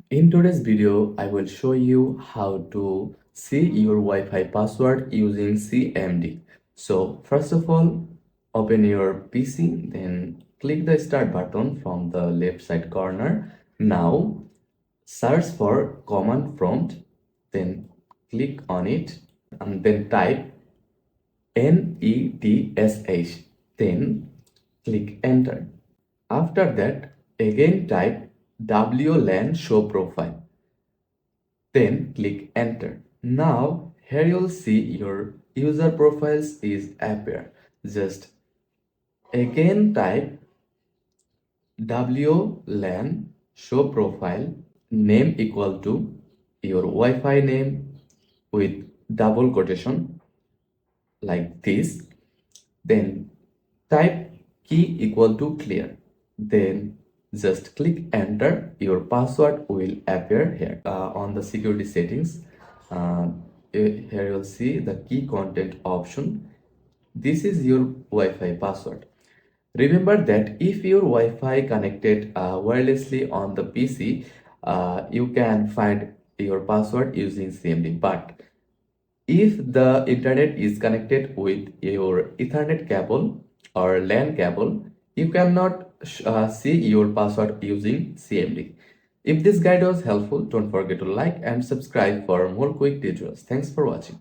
In today's video, I will show you how to see your Wi-Fi password using CMD. So first of all, open your PC, then click the start button from the left side corner. Now search for command prompt, then click on it and then type NETSH, then click enter. After that, again type WLAN show profile. Then click enter. Now here you'll see your user profiles is appear. Just again type WLAN show profile name equal to your Wi-Fi name with double quotation like this. Then type key equal to clear. Then just click enter. Your password will appear here on the security settings. Here you'll see the key content option. This is your Wi-Fi password. Remember that if your Wi-Fi connected wirelessly on the PC, you can find your password using CMD. But if the internet is connected with your Ethernet cable or LAN cable, you cannot see your password using CMD. If this guide was helpful, don't forget to like and subscribe for more quick tutorials. Thanks for watching.